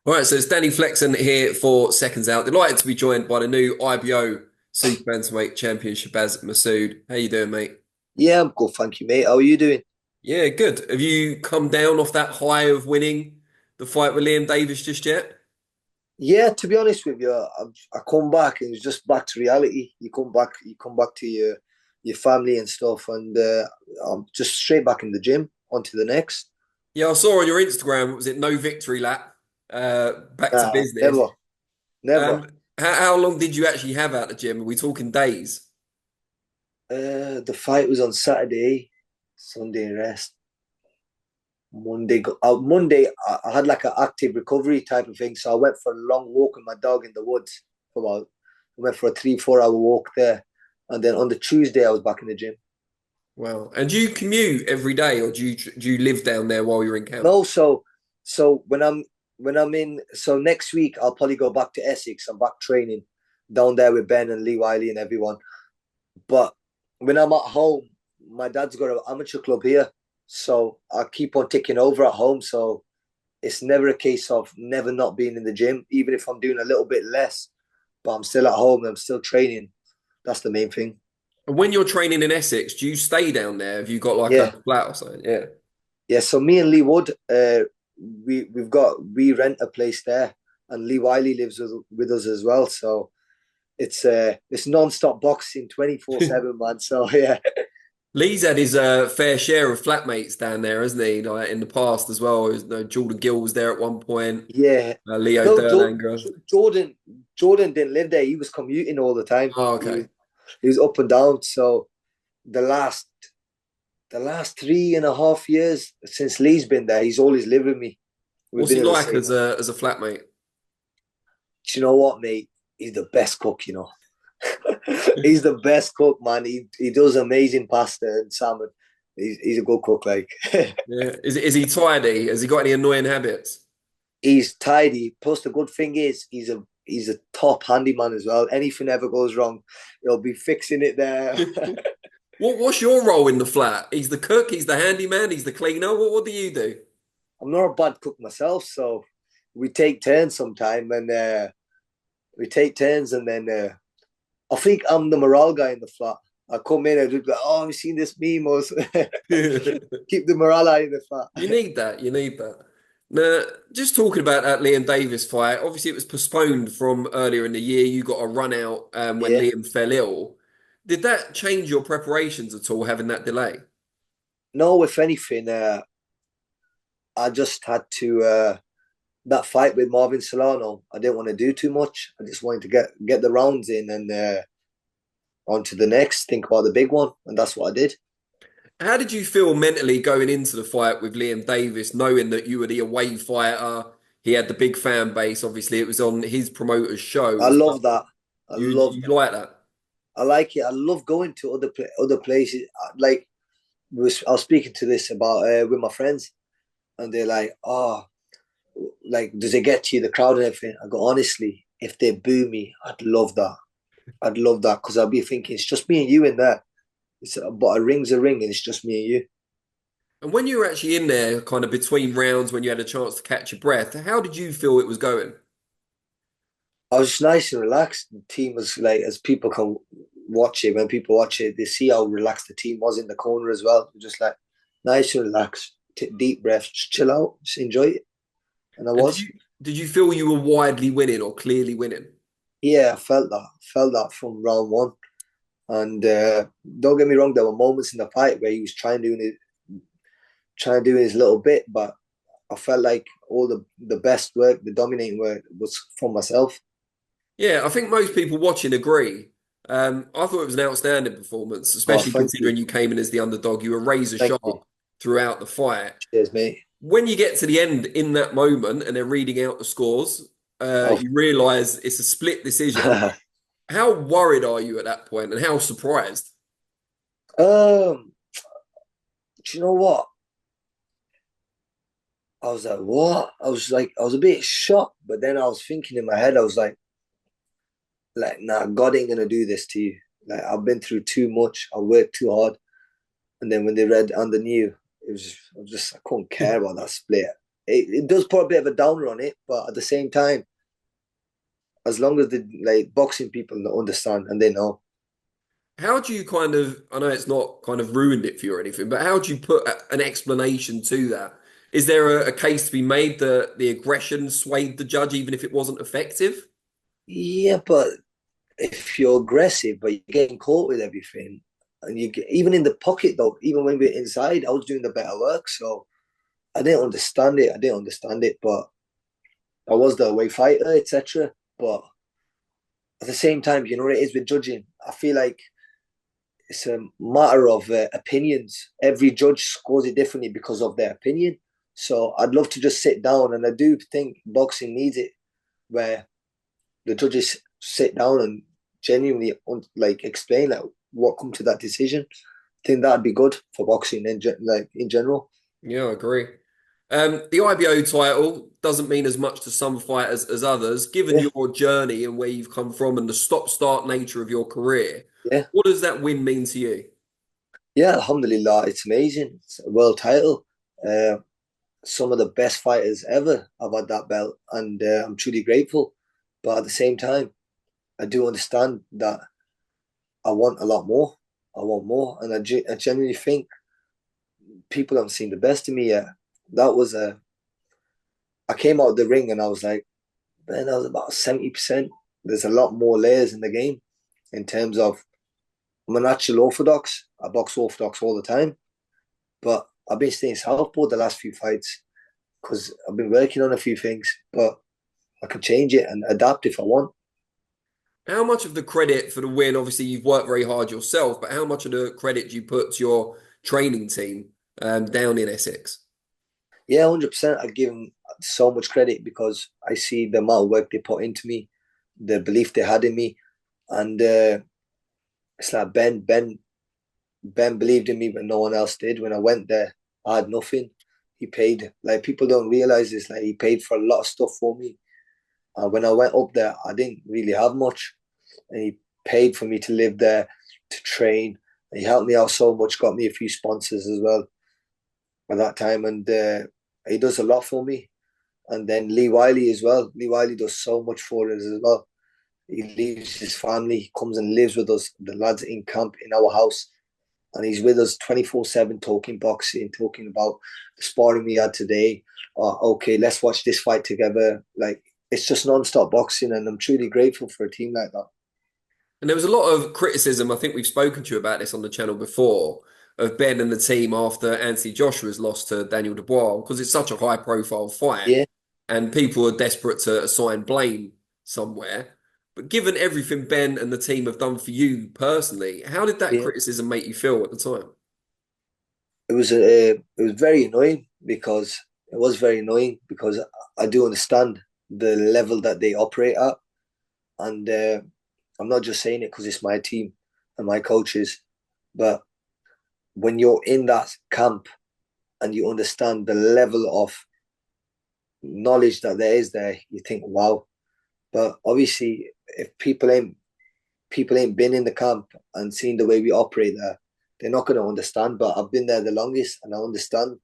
All right, so it's Danny Flexen here for Seconds Out. Delighted to be joined by the new IBO super-bantamweight champion Shabaz Masoud. How you doing, mate? Yeah, I'm good, thank you, mate. How are you doing? Yeah, good. Have you come down off that high of winning the fight with Liam Davies just yet? Yeah, to be honest with you, I come back and it's just back to reality. You come back to your family and stuff, and I'm just straight back in the gym, on to the next. Yeah, I saw on your Instagram, was it no victory lap? Back to business. Never, never. How long did you actually have out the gym? Are we talking days? The fight was on Saturday, Sunday rest. Monday, I had like an active recovery type of thing, so I went for a long walk with my dog in the woods. For about, I went for a 3-4 hour walk there, and then on the Tuesday I was back in the gym. Wow. And do you commute every day, or do you live down there while you're in camp? No, so when I'm in, so next week I'll probably go back to Essex. I'm back training down there with Ben and Leigh Wylie and everyone. But when I'm at home, my dad's got an amateur club here, so I keep on ticking over at home. So it's never a case of never not being in the gym, even if I'm doing a little bit less. But I'm still at home and I'm still training. That's the main thing. And when you're training in Essex, do you stay down there? Have you got like a Yeah, flat or something? Yeah. yeah. So me and Leigh Wood, we rent a place there, and Leigh Wylie lives with us as well. So it's non-stop boxing 24/7, man. So yeah, Lee's had his fair share of flatmates down there, hasn't he? Like in the past as well. Jordan Gill was there at one point. yeah. Leo No, Derlanger. Jordan didn't live there. He was commuting all the time. Oh, He was okay. he was up and down. So the last the last 3.5 years since Lee's been there, he's always lived with me. We've What's been he in the like same as house. a flatmate? Do you know what, mate? He's the best cook. He's the best cook, man. He does amazing pasta and salmon. He's a good cook, like. Yeah. Is he tidy? Has he got any annoying habits? He's tidy. Plus, the good thing is he's a top handyman as well. Anything ever goes wrong, he'll be fixing it there. What's your role in the flat? He's the cook, he's the handyman, he's the cleaner. What do you do? I'm not a bad cook myself, so we take turns sometime, and then I think I'm the morale guy in the flat. I come in and just go, oh, have you seen this meme? Or keep the morale high in the flat. You need that. You need that. Now, just talking about that Liam Davis fight, obviously it was postponed from earlier in the year. You got a run out when Yeah. Liam fell ill. Did that change your preparations at all, having that delay? No, if anything, I just had to that fight with Marvin Solano. I didn't want to do too much. I just wanted to get the rounds in and on to the next. Think about the big one, and that's what I did. How did you feel mentally going into the fight with Liam Davis, knowing that you were the away fighter? He had the big fan base. Obviously, it was on his promoter's show I as well. love that. I love You that. like that? I like it. I love going to other places. Like I was speaking to this about with my friends, and they're like, "Oh, like does it get to you the crowd and everything?" I go, honestly, if they boo me, I'd love that. I'd love that because I'll be thinking it's just me and you in there. But a ring's a ring, and it's just me and you. And when you were actually in there, kind of between rounds, when you had a chance to catch your breath, how did you feel it was going? I was just nice and relaxed. The team was like, as people can watch it, when people watch it, they see how relaxed the team was in the corner as well. Just like nice and relaxed, deep breaths, just chill out, just enjoy it. And I And was, did you feel you were widely winning or clearly winning? yeah, I felt that from round one. And don't get me wrong, there were moments in the fight where he was trying to do his little bit, but I felt like all the best work, the dominating work, was from myself. Yeah, I think most people watching agree. I thought it was an outstanding performance, Oh, especially thank you, considering you came in as the underdog. You were razor thank you, sharp throughout the fight. cheers, mate. When you get to the end in that moment and they're reading out the scores, Oh, you realize it's a split decision. How worried are you at that point and how surprised? do you know what? I was like, what? I was a bit shocked, but then I was thinking in my head, I was like, nah, God ain't gonna do this to you. Like, I've been through too much. I worked too hard. And then when they read on the new, I couldn't care about that split. it does put a bit of a downer on it, but at the same time, as long as the like boxing people understand and they know. How do you kind of, I know it's not kind of ruined it for you or anything, but how do you put an explanation to that? Is there a case to be made that the aggression swayed the judge even if it wasn't effective? Yeah, but if you're aggressive, but you're getting caught with everything, and you get even in the pocket though, even when we're inside, I was doing the better work. So I didn't understand it. I didn't understand it, but I was the away fighter, etc. But at the same time, you know what it is with judging. I feel like it's a matter of opinions. Every judge scores it differently because of their opinion. So I'd love to just sit down, and I do think boxing needs it, where the judges sit down and genuinely like explain like what come to that decision. I think that'd be good for boxing like in general. Yeah, I agree. The IBO title doesn't mean as much to some fighters as others. Given Yeah, your journey and where you've come from and the stop-start nature of your career, yeah, what does that win mean to you? yeah. Alhamdulillah, it's amazing. It's a world title. Uh, some of the best fighters ever have had that belt, and I'm truly grateful. But at the same time, I do understand that I want a lot more. I want more, and I genuinely think people haven't seen the best of me yet. That was a. I came out of the ring and I was like, man, I was about 70%. There's a lot more layers in the game in terms of I'm a natural orthodox. I box orthodox all the time, but I've been staying southpaw the last few fights because I've been working on a few things, but I can change it and adapt if I want. How much of the credit for the win, obviously you've worked very hard yourself, but how much of the credit do you put to your training team down in Essex? Yeah, 100%. I give them so much credit because I see the amount of work they put into me, the belief they had in me, and it's like Ben believed in me when no one else did. When I went there, I had nothing. He paid like people don't realize this. Like he paid for a lot of stuff for me. When I went up there, I didn't really have much, and he paid for me to live there, to train. He helped me out so much. Got me a few sponsors as well at that time, and he does a lot for me. And then Lee Wylie as well. Lee Wylie does so much for us as well. He leaves his family, he comes and lives with us, the lads in camp in our house. And he's with us 24/7 talking boxing, talking about the sparring we had today. Okay, let's watch this fight together. Like it's just non-stop boxing, and I'm truly grateful for a team like that. And there was a lot of criticism, I think we've spoken to you about this on the channel before, of Ben and the team after Anthony Joshua's lost to Daniel Dubois because it's such a high profile fight Yeah, and people are desperate to assign blame somewhere. But given everything Ben and the team have done for you personally, how did that yeah. criticism make you feel at the time? It was very annoying because it was very annoying because I do understand the level that they operate at, and I'm not just saying it because it's my team and my coaches, but when you're in that camp and you understand the level of knowledge that there is there, you think, wow. But obviously, if people ain't been in the camp and seen the way we operate there, they're not going to understand. But I've been there the longest, and I understand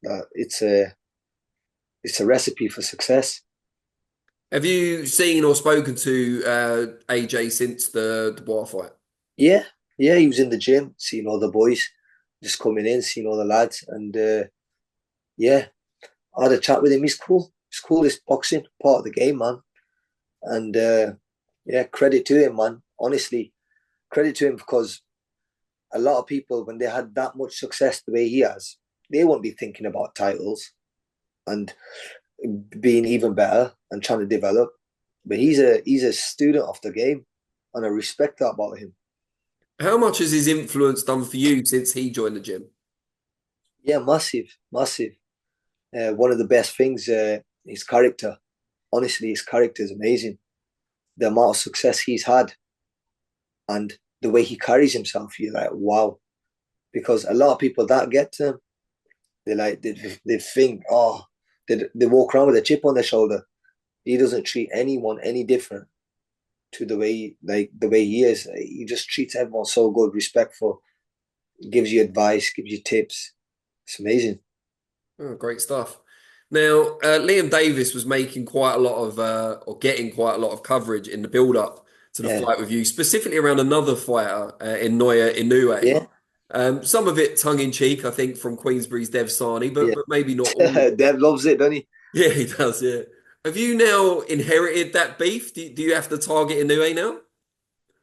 that it's a recipe for success. Have you seen or spoken to AJ since the Dubois fight? Yeah, yeah. He was in the gym, seeing all the boys just coming in, seeing all the lads, and yeah, I had a chat with him. He's cool. He's cool. It's boxing, part of the game, man. And yeah, credit to him, man. Honestly, credit to him because a lot of people, when they had that much success the way he has, they won't be thinking about titles and being even better and trying to develop. But he's a student of the game, and I respect that about him. How much has his influence done for you since he joined the gym? Yeah, massive, massive. One of the best things, his character. Honestly, his character is amazing. The amount of success he's had and the way he carries himself, you're like, wow. Because a lot of people that get to him, they think, oh, they walk around with a chip on their shoulder. He doesn't treat anyone any different to the way he is. He just treats everyone so good, respectful, gives you advice, gives you tips. It's amazing. Oh, great stuff. Now, Liam Davies was making quite a lot of, or getting quite a lot of coverage in the build-up to the Yeah, fight with you, specifically around another fighter in Noya Inoue. yeah, Some of it tongue-in-cheek, I think, from Queensbury's Dev Sani, yeah. but maybe not all of it. Dev loves it, doesn't he? Yeah, he does. Yeah. Have you now inherited that beef? Do you have to target Inoue now?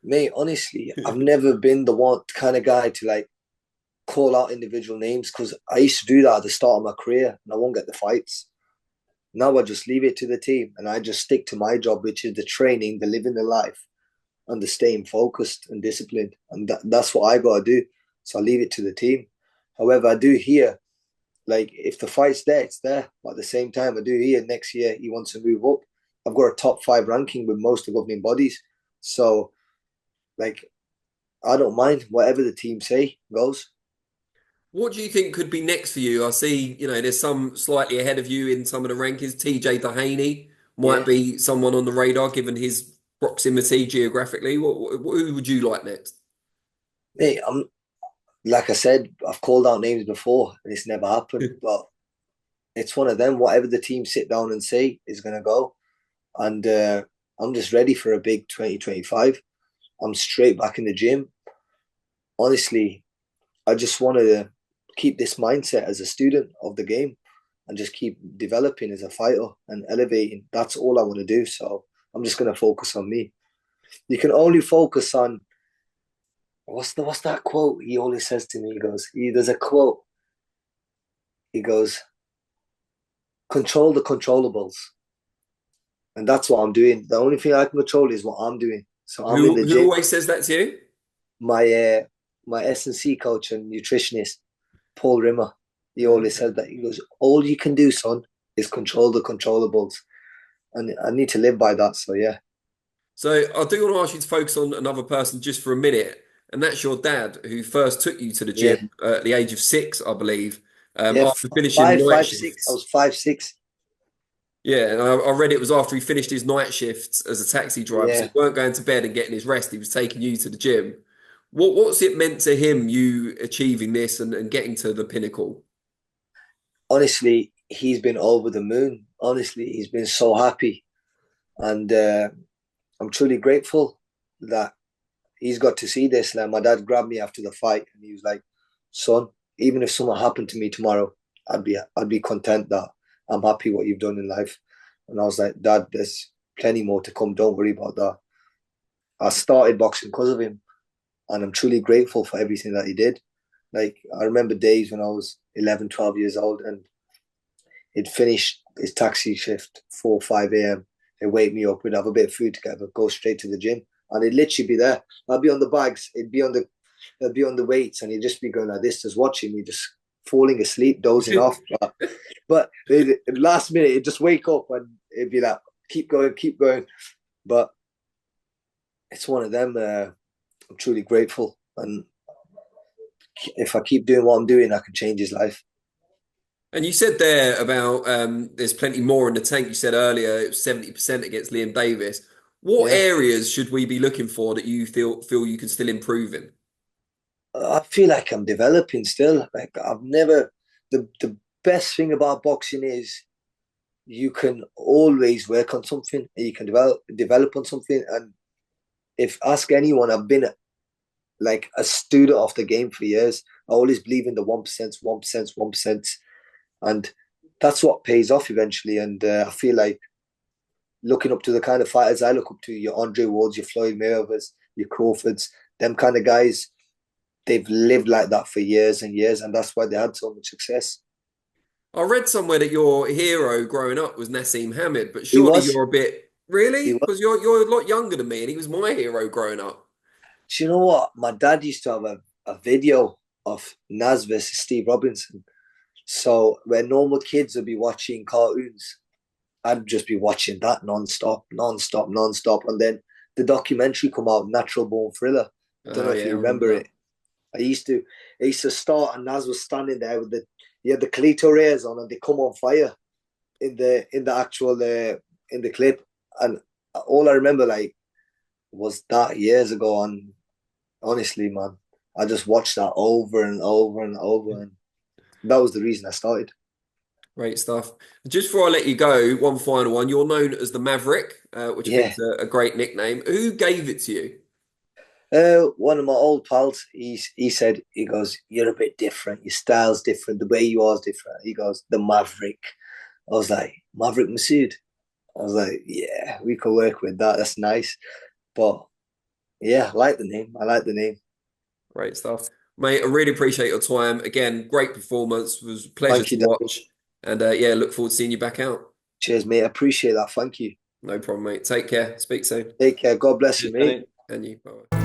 Mate, honestly, I've never been the one kind of guy to like call out individual names because I used to do that at the start of my career and I won't get the fights. Now I just leave it to the team and I just stick to my job, which is the training, the living the life, and the staying focused and disciplined. And that's what I got to do. So I leave it to the team. However, I do hear, like, if the fight's there, it's there. But at the same time, I do hear next year he wants to move up. I've got a top 5 ranking with most of the governing bodies. So, like, I don't mind whatever the team say goes. What do you think could be next for you? I see, there's some slightly ahead of you in some of the rankings. TJ Dehaney might Yeah. be someone on the radar given his proximity geographically. Who would you like next? Mate, I'm like I said, I've called out names before and it's never happened. But it's one of them. Whatever the team sit down and say is gonna go. And I'm just ready for a big 2025. I'm straight back in the gym. Honestly, I just wanted to keep this mindset as a student of the game and just keep developing as a fighter and elevating. That's all I want to do. So I'm just gonna focus on me. You can only focus on what's that quote he always says to me? There's a quote. He goes, control the controllables. And that's what I'm doing. The only thing I can control is what I'm doing. So I'm in the Who gym. always says that to you? My S&C coach and nutritionist, Paul Rimmer, he always said that. He goes, all you can do, son, is control the controllables. And I need to live by that. So yeah. So I do want to ask you to focus on another person just for a minute, and that's your dad, who first took you to the Yeah. gym at the age of 6, I believe, Yeah. after finishing night 6. I shifts. was 5'6". Yeah, and I read it was after he finished his night shifts as a taxi driver, so he Yeah. weren't going to bed and getting his rest. He was taking you to the gym. What's it meant to him, you achieving this and getting to the pinnacle? Honestly, he's been over the moon. Honestly, he's been so happy. And I'm truly grateful that he's got to see this. Like my dad grabbed me after the fight and he was like, son, even if something happened to me tomorrow, I'd be content that I'm happy what you've done in life. And I was like, Dad, there's plenty more to come. Don't worry about that. I started boxing because of him, and I'm truly grateful for everything that he did. Like I remember days when I was 11, 12 years old and he'd finish his taxi shift 4, 5 a.m. He'd wake me up, we'd have a bit of food together, go straight to the gym. And he'd literally be there. I'd be on the bags, it'd be on the weights, and he'd just be going like this, just watching me, just falling asleep, dozing off. But the last minute, he'd just wake up and it'd be like, keep going, keep going. But it's one of them. I'm truly grateful. And if I keep doing what I'm doing, I can change his life. And you said there about there's plenty more in the tank. You said earlier it was 70% against Liam Davis. What Yeah. areas should we be looking for that you feel you can still improve in? I feel like I'm developing still. Like I've never. The best thing about boxing is you can always work on something and you can develop on something. And if ask anyone, I've been like a student of the game for years. I always believe in the 1%, 1%, 1%, and that's what pays off eventually. And I feel like looking up to the kind of fighters I look up to, your Andre Wards, your Floyd Mayweathers, your Crawfords, them kind of guys, they've lived like that for years and years, and that's why they had so much success. I read somewhere that your hero growing up was Nassim Hamid, but He surely was, you're a bit he really was. because you're a lot younger than me, and he was my hero growing up. Do you know what? My dad used to have a video of Nas versus Steve Robinson. So when normal kids would be watching cartoons, I'd just be watching that non-stop, non-stop, non-stop. And then the documentary come out, Natural Born Thriller. I don't Oh know if yeah, I you remember remember that. it. I used to start and Nas was standing there with he had the Cleto rays on and they come on fire in the actual in the clip. And all I remember like was that years ago. And honestly, man, I just watched that over and over and over. And that was the reason I started. Great stuff. Just before I let you go, one final one. You're known as the Maverick, which I think Yeah. is a great nickname. Who gave it to you? One of my old pals, he said, he goes, "You're a bit different. Your style's different. The way you are is different." He goes, "The Maverick." I was like, "Maverick Masood." I was like, "Yeah, we could work with that. That's nice." But yeah, I like the name. I like the name. Great stuff. Mate, I really appreciate your time. Again, great performance. It was a pleasure Thank to you, watch. Davies. And yeah, look forward to seeing you back out. Cheers, mate. I appreciate that. Thank you. No problem, mate. Take care. Speak soon. Take care. God bless you, Cheers, mate. Danny. And you. Bye.